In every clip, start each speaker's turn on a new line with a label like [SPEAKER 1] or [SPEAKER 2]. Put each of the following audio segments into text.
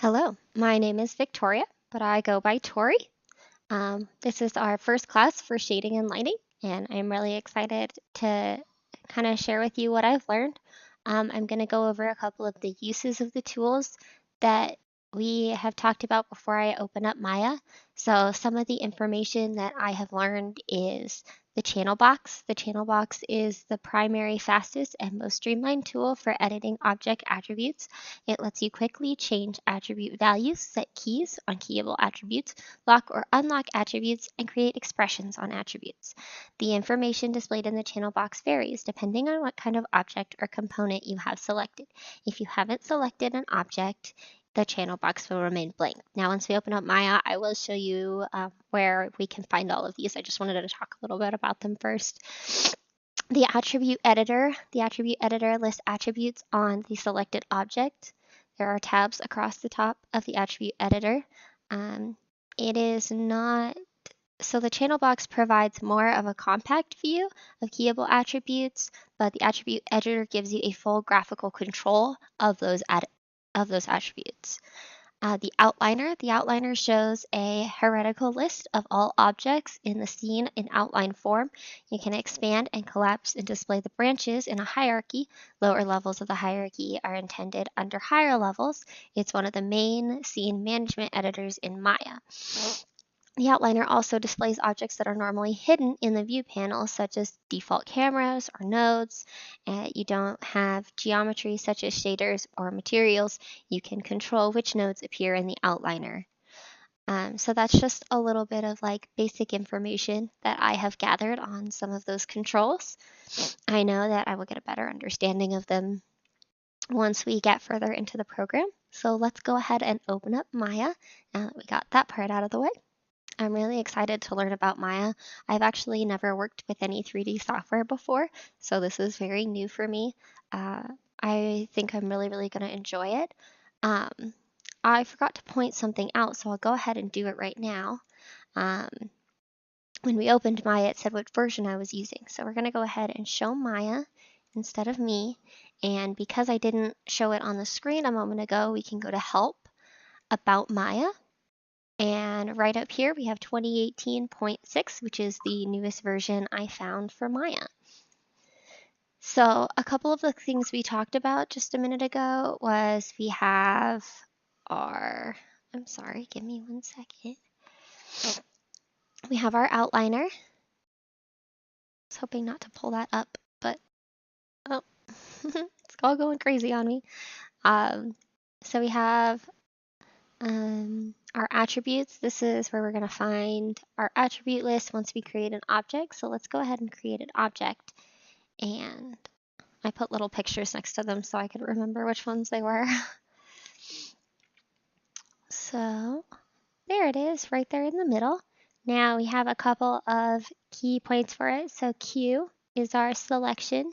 [SPEAKER 1] Hello, my name is Victoria, but I go by Tori. This is our first class for shading and lighting, and I'm really excited to kind of share with you what I've learned. I'm going to go over a couple of the uses of the tools that we have talked about before I open up Maya. So some of the information that I have learned is the channel box. The channel box is the primary, fastest, and most streamlined tool for editing object attributes. It lets you quickly change attribute values, set keys on keyable attributes, lock or unlock attributes, and create expressions on attributes. The information displayed in the channel box varies depending on what kind of object or component you have selected. If you haven't selected an object, the channel box will remain blank. Now, once we open up Maya, I will show you where we can find all of these. I just wanted to talk a little bit about them first. The attribute editor lists attributes on the selected object. There are tabs across the top of the attribute editor. It is not so the channel box provides more of a compact view of keyable attributes, but the attribute editor gives you a full graphical control of those attributes. The outliner shows a hierarchical list of all objects in the scene in outline form. You can expand and collapse and display the branches in a hierarchy. Lower levels of the hierarchy are intended under higher levels. It's one of the main scene management editors in Maya. The outliner also displays objects that are normally hidden in the view panel, such as default cameras or nodes. You don't have geometry such as shaders or materials. You can control which nodes appear in the outliner. So that's just a little bit of like basic information that I have gathered on some of those controls. I know that I will get a better understanding of them once we get further into the program. So let's go ahead and open up Maya now that we got that part out of the way. I'm really excited to learn about Maya. I've actually never worked with any 3D software before, so this is very new for me. I think I'm really going to enjoy it. I forgot to point something out, so I'll go ahead and do it right now. When we opened Maya, it said what version I was using, so we're going to go ahead and show Maya instead of me. And because I didn't show it on the screen a moment ago, we can go to Help, About Maya. And right up here, we have 2018.6, which is the newest version I found for Maya. So a couple of the things we talked about just a minute ago was we have our, I'm sorry, give me 1 second. We have our outliner. I was hoping not to pull that up, but oh, it's all going crazy on me. So we have our attributes. This is where we're going to find our attribute list once we create an object. So let's go ahead and create an object. And I put little pictures next to them so I could remember which ones they were. So there it is, right there in the middle. Now we have a couple of key points for it. So Q is our selection.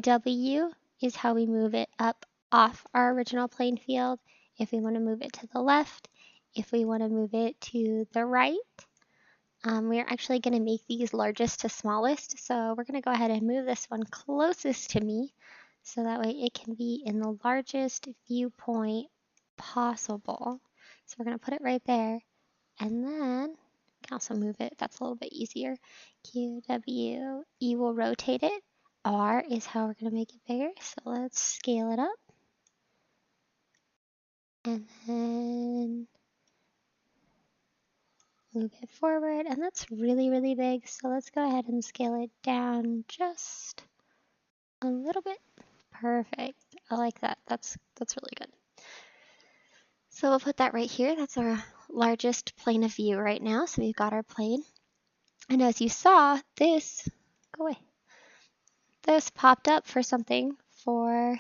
[SPEAKER 1] W is how we move it up off our original plane field. If we want to move it to the left, if we want to move it to the right. We're actually going to make these largest to smallest. So we're going to go ahead and move this one closest to me. So that way it can be in the largest viewpoint possible. So we're going to put it right there. And then I can also move it. That's a little bit easier. Q, W, E will rotate it. R is how we're going to make it bigger. So let's scale it up. And then move it forward. And that's really big. So let's go ahead and scale it down just a little bit. Perfect. I like that. That's really good. So we'll put that right here. That's our largest plane of view right now. So we've got our plane. And as you saw, this, go away. This popped up for something for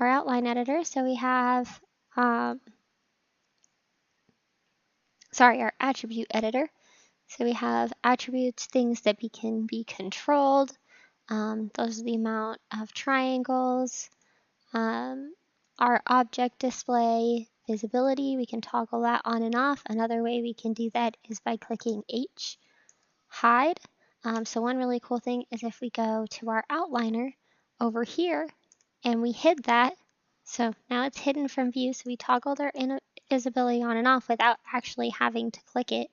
[SPEAKER 1] our outline editor. So we have, our attribute editor. So we have attributes, things that can be controlled. Those are the amount of triangles. Our object display, visibility, we can toggle that on and off. Another way we can do that is by clicking H, hide. So one really cool thing is if we go to our outliner over here and we hid that, So now it's hidden from view, so we toggled our invisibility on and off without actually having to click it.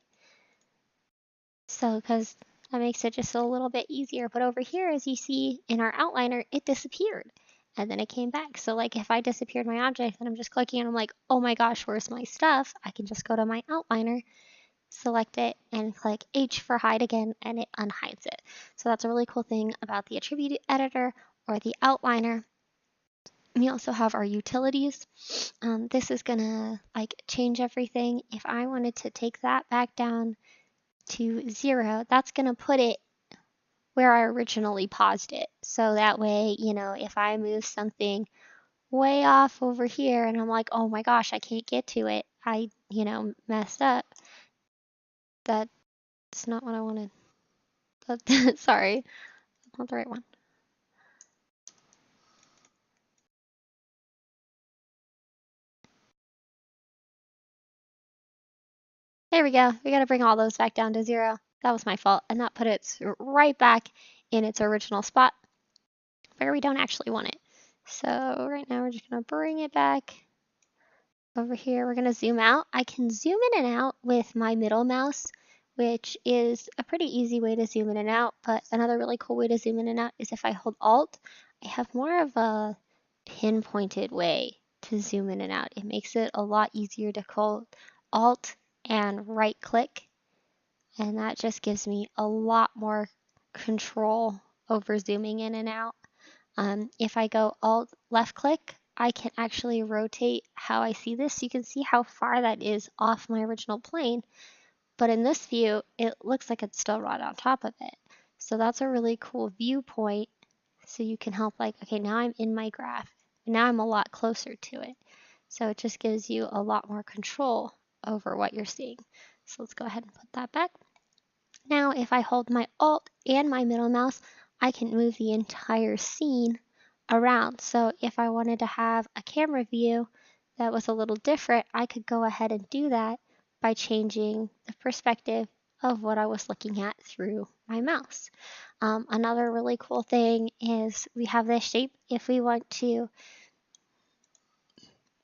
[SPEAKER 1] So, because that makes it just a little bit easier. But over here, as you see in our outliner, it disappeared and then it came back. So like if I disappeared my object and I'm just clicking and I'm like, oh my gosh, where's my stuff? I can just go to my outliner, select it, and click H for hide again, and it unhides it. So that's a really cool thing about the attribute editor or the outliner. We also have our utilities. This is gonna like change everything. If I wanted to take that back down to 0, that's gonna put it where I originally paused it. So that way, you know, if I move something way off over here and I'm like, oh my gosh, I can't get to it, I, you know, messed up. That's not what I wanted. Sorry, not the right one. There we go. We got to bring all those back down to 0. That was my fault. And that put it right back in its original spot where we don't actually want it. So right now we're just going to bring it back over here. We're going to zoom out. I can zoom in and out with my middle mouse, which is a pretty easy way to zoom in and out. But another really cool way to zoom in and out is if I hold Alt, I have more of a pinpointed way to zoom in and out. It makes it a lot easier to hold Alt and right click, and that just gives me a lot more control over zooming in and out. If I go Alt left click, I can actually rotate how I see this. You can see how far that is off my original plane, but in this view, it looks like it's still right on top of it. So that's a really cool viewpoint. So you can help like, okay, now I'm in my graph. Now I'm a lot closer to it. So it just gives you a lot more control over what you're seeing. So let's go ahead and put that back. Now, if I hold my Alt and my middle mouse, I can move the entire scene around. So if I wanted to have a camera view that was a little different, I could go ahead and do that by changing the perspective of what I was looking at through my mouse. Another really cool thing is we have this shape. If we want to,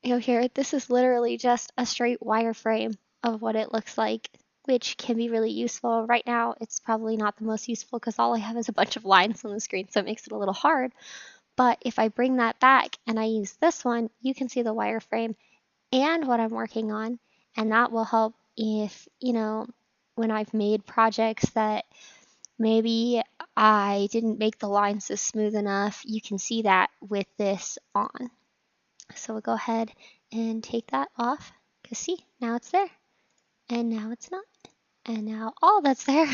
[SPEAKER 1] here, this is literally just a straight wireframe of what it looks like, which can be really useful. Right now, it's probably not the most useful because all I have is a bunch of lines on the screen, so it makes it a little hard. But if I bring that back and I use this one, you can see the wireframe and what I'm working on, and that will help if, when I've made projects that maybe I didn't make the lines as smooth enough, you can see that with this on. So we'll go ahead and take that off, because see, now it's there, and now it's not, and now all that's there.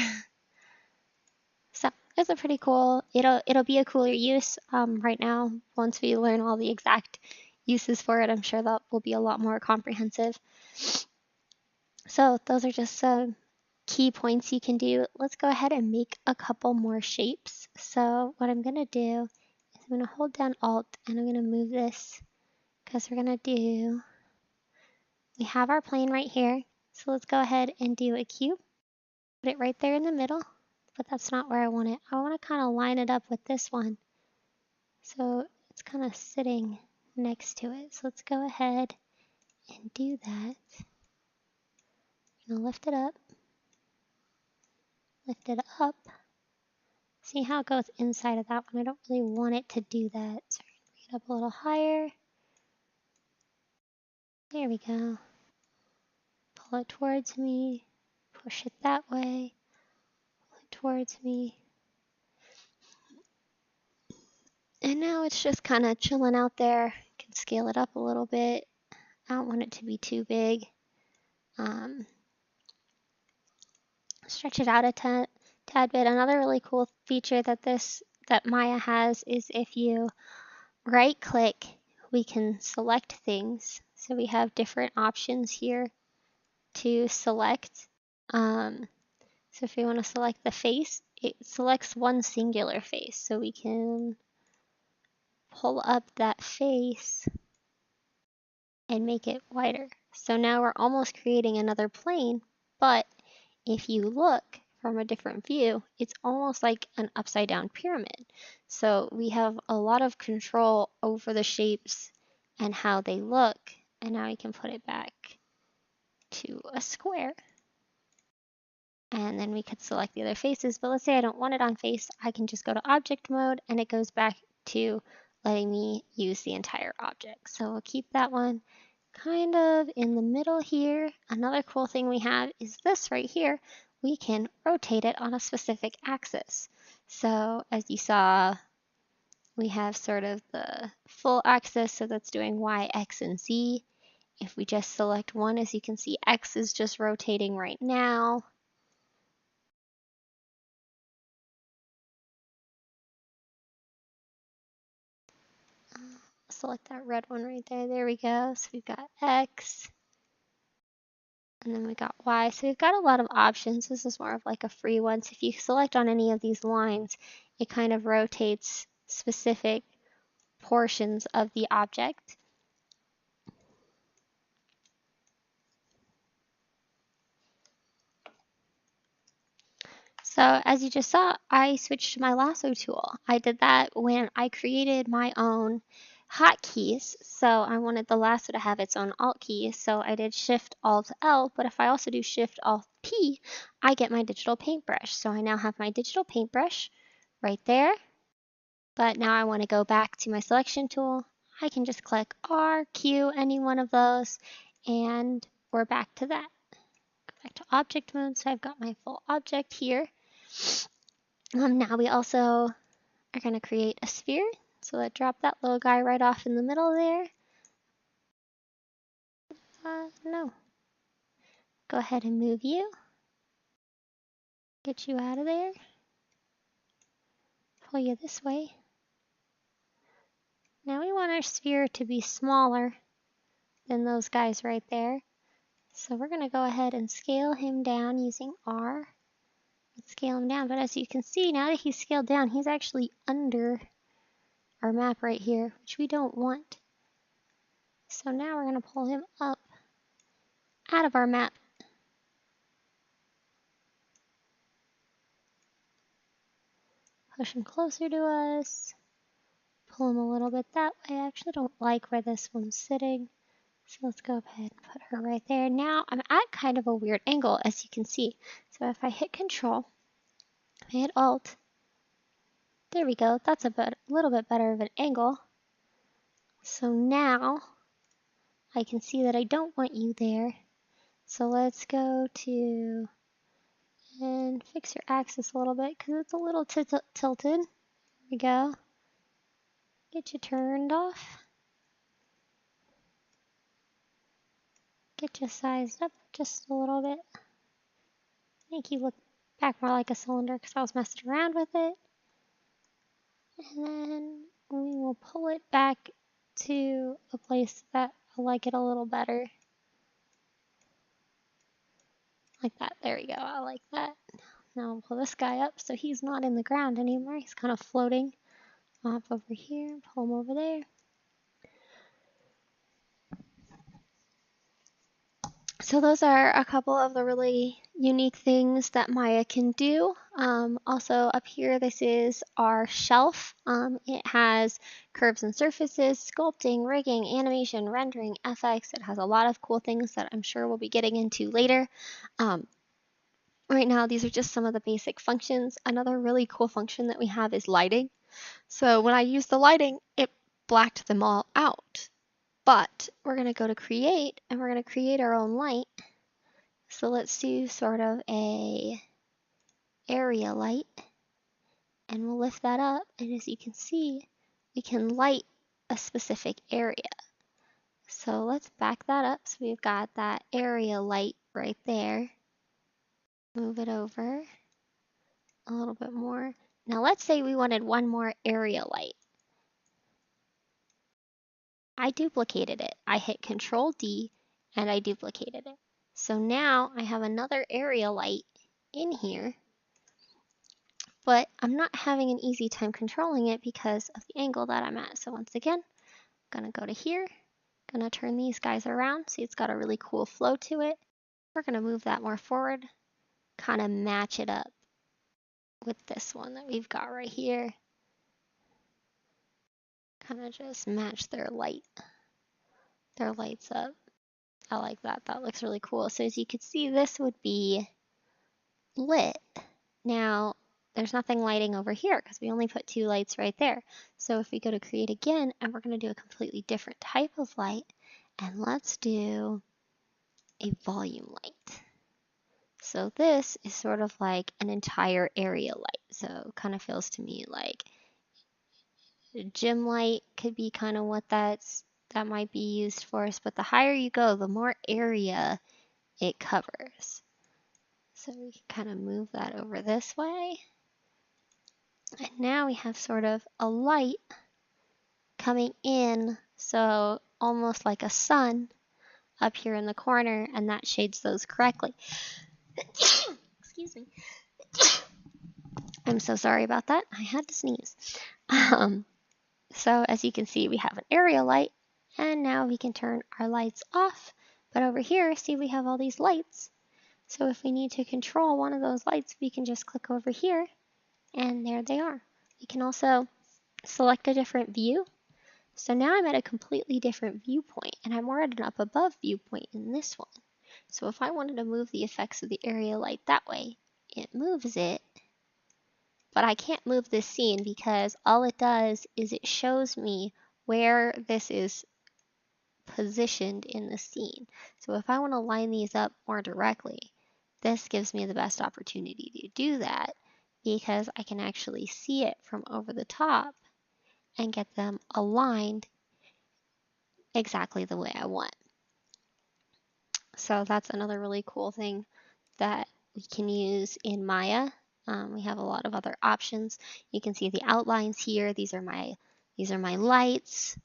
[SPEAKER 1] So it's a pretty cool, it'll be a cooler use right now. Once we learn all the exact uses for it, I'm sure that will be a lot more comprehensive. So those are just some key points you can do. Let's go ahead and make a couple more shapes. So what I'm gonna do is I'm gonna hold down Alt and I'm gonna move this, because we're gonna do, we have our plane right here. So let's go ahead and do a cube. Put it right there in the middle, but that's not where I want it. I want to kind of line it up with this one. So it's kind of sitting next to it. So let's go ahead and do that. I'm gonna lift it up. Lift it up. See how it goes inside of that one. I don't really want it to do that. So I'm gonna bring it up a little higher. There we go. Pull it towards me. Push it that way. Pull it towards me. And now it's just kind of chilling out there. You can scale it up a little bit. I don't want it to be too big. Stretch it out a tad bit. Another really cool feature that Maya has is if you right click, we can select things. So we have different options here to select. So if we want to select the face, it selects one singular face. So we can pull up that face and make it wider. So now we're almost creating another plane, but if you look from a different view, it's almost like an upside down pyramid. So we have a lot of control over the shapes and how they look. And now we can put it back to a square. And then we could select the other faces, but let's say I don't want it on face, I can just go to object mode and it goes back to letting me use the entire object. So we'll keep that one kind of in the middle here. Another cool thing we have is this right here. We can rotate it on a specific axis. So as you saw, we have sort of the full axis, so that's doing Y, X, and Z. If we just select one, as you can see, X is just rotating right now. Select that red one right there. There we go. So we've got X, and then we got Y. So we've got a lot of options. This is more of like a free one. So if you select on any of these lines, it kind of rotates specific portions of the object. So as you just saw, I switched to my lasso tool. I did that when I created my own hotkeys. So I wanted the lasso to have its own alt key. So I did Shift Alt L, but if I also do Shift Alt P, I get my digital paintbrush. So I now have my digital paintbrush right there. But now I want to go back to my selection tool. I can just click R, Q, any one of those, and we're back to that. Go back to object mode. So I've got my full object here. Now we also are going to create a sphere. So let's drop that little guy right off in the middle there. No. Go ahead and move you. Get you out of there. Pull you this way. Now we want our sphere to be smaller than those guys right there. So we're going to go ahead and scale him down using R. Let's scale him down. But as you can see, now that he's scaled down, he's actually under our map right here, which we don't want. So now we're going to pull him up out of our map. Push him closer to us. Pull him a little bit that way. I actually don't like where this one's sitting. So let's go ahead and put her right there. Now I'm at kind of a weird angle, as you can see. So if I hit Control, I hit Alt, there we go. That's a little bit better of an angle. So now I can see that I don't want you there. So let's go to and fix your axis a little bit because it's a little tilted. There we go. Get you turned off. Get you sized up just a little bit. Make you look back more like a cylinder because I was messing around with it. And then we will pull it back to a place that I like it a little better. Like that. There we go. I like that. Now I'll pull this guy up so he's not in the ground anymore. He's kind of floating off over here. Pull him over there. So those are a couple of the really unique things that Maya can do. Also up here, this is our shelf. It has curves and surfaces, sculpting, rigging, animation, rendering, FX. It has a lot of cool things that I'm sure we'll be getting into later. Right now, these are just some of the basic functions. Another really cool function that we have is lighting. So when I use the lighting, it blacked them all out. But we're going to go to create and we're going to create our own light. So let's do sort of a area light and we'll lift that up. And as you can see, we can light a specific area. So let's back that up. So we've got that area light right there. Move it over a little bit more. Now let's say we wanted one more area light. I duplicated it. I hit Control D and I duplicated it. So now I have another area light in here, but I'm not having an easy time controlling it because of the angle that I'm at. So once again, I'm gonna go to here, gonna turn these guys around. See, it's got a really cool flow to it. We're gonna move that more forward, kind of match it up with this one that we've got right here. Kind of just match their light. their lights up. I like that. That looks really cool. So as you can see, this would be lit. Now, there's nothing lighting over here because we only put 2 lights right there. So if we go to create again, and we're going to do a completely different type of light, and let's do a volume light. So this is sort of like an entire area light. So it kind of feels to me like a gym light could be kind of what that might be used for us. But the higher you go, the more area it covers. So we can kind of move that over this way. And now we have sort of a light coming in, so almost like a sun up here in the corner, and that shades those correctly. Excuse me. I'm so sorry about that. I had to sneeze. So as you can see, we have an area light, and now we can turn our lights off. But over here, see, we have all these lights. So if we need to control one of those lights, we can just click over here, and there they are. We can also select a different view. So now I'm at a completely different viewpoint, and I'm more at an up above viewpoint in this one. So if I wanted to move the effects of the area light that way, it moves it, but I can't move this scene because all it does is it shows me where this is positioned in the scene. So if I want to line these up more directly, this gives me the best opportunity to do that because I can actually see it from over the top and get them aligned exactly the way I want. So that's another really cool thing that we can use in Maya. We have a lot of other options. You can see the outlines here. These are my lights.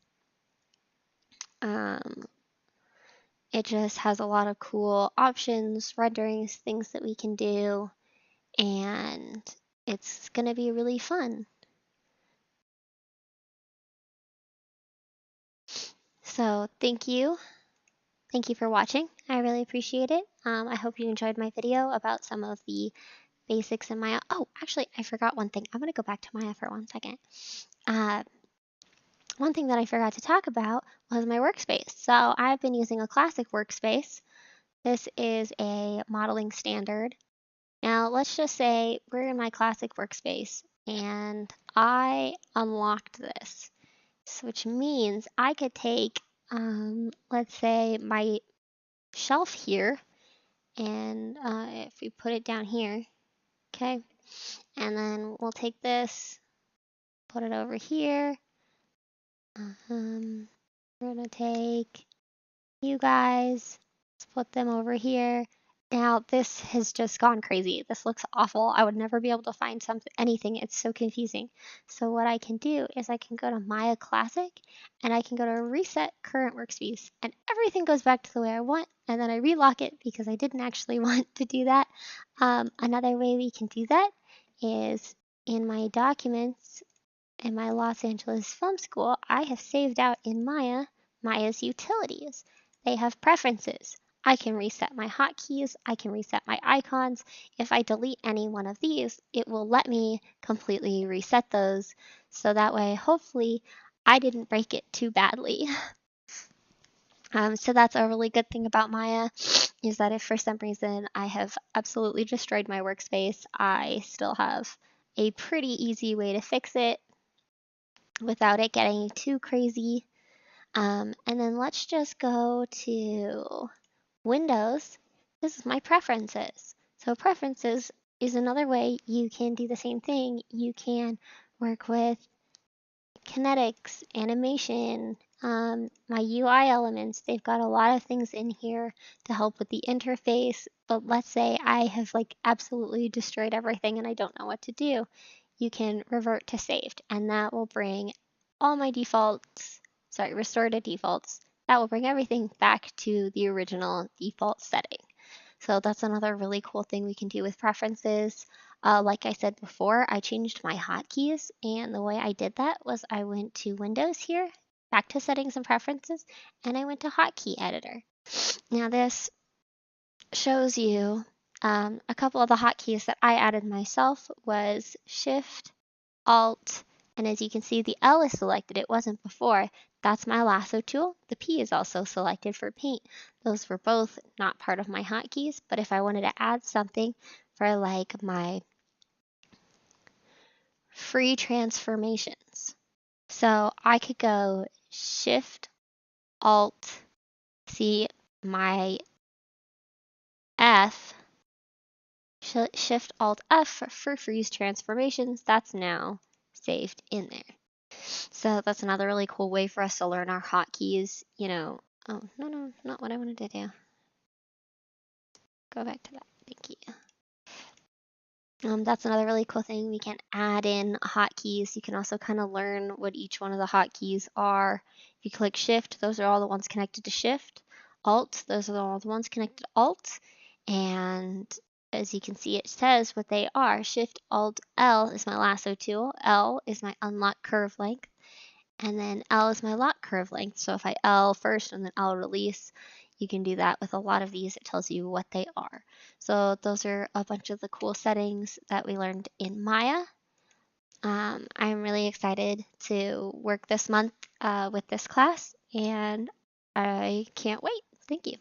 [SPEAKER 1] It just has a lot of cool options, renderings, things that we can do, and it's going to be really fun. So thank you. Thank you for watching. I really appreciate it. I hope you enjoyed my video about some of the basics in Maya. Oh, actually, I forgot one thing. I'm going to go back to Maya for 1 second. One thing that I forgot to talk about was my workspace. So I've been using a classic workspace. This is a modeling standard. Now, let's just say we're in my classic workspace and I unlocked this, which means I could take, let's say, my shelf here, and if we put it down here, okay, and then we'll take this, put it over here. We're gonna take you guys, let's put them over here. Now this has just gone crazy. This looks awful. I would never be able to find anything. It's so confusing. So what I can do is I can go to Maya Classic and I can go to Reset Current Workspace and everything goes back to the way I want, and then I relock it because I didn't actually want to do that. Another way we can do that is in my documents in my Los Angeles Film School, I have saved out in Maya Maya's utilities. They have preferences. I can reset my hotkeys, I can reset my icons. If I delete any one of these, it will let me completely reset those. So that way, hopefully, I didn't break it too badly. So that's a really good thing about Maya, is that if for some reason I have absolutely destroyed my workspace, I still have a pretty easy way to fix it without it getting too crazy. And then let's just go to Windows. This is my preferences. So preferences is another way you can do the same thing. You can work with kinetics, animation, my UI elements. They've got a lot of things in here to help with the interface. But let's say I have absolutely destroyed everything and I don't know what to do. You can revert to saved, and that will bring all my defaults, restore to defaults. That will bring everything back to the original default setting. So that's another really cool thing we can do with preferences. Like I said before, I changed my hotkeys, and the way I did that was I went to Windows here, back to settings and preferences, and I went to hotkey editor. Now this shows you a couple of the hotkeys that I added myself was Shift, Alt, and as you can see, the L is selected. It wasn't before. that's my lasso tool. The P is also selected for paint. Those were both not part of my hotkeys, but if I wanted to add something for like my free transformations, so I could go Shift Alt, see my F, Shift Alt F for freeze transformations. That's now saved in there. So that's another really cool way for us to learn our hotkeys. Oh, no, not what I wanted to do. Go back to that. Thank you. That's another really cool thing. We can add in hotkeys. You can also kind of learn what each one of the hotkeys are. If you click Shift, those are all the ones connected to Shift. Alt, those are all the ones connected to Alt. And as you can see, it says what they are. Shift Alt L is my lasso tool. L is my unlock curve length. And then L is my lock curve length. So if I L first and then L release, you can do that with a lot of these. It tells you what they are. So those are a bunch of the cool settings that we learned in Maya. I'm really excited to work this month with this class, and I can't wait. Thank you.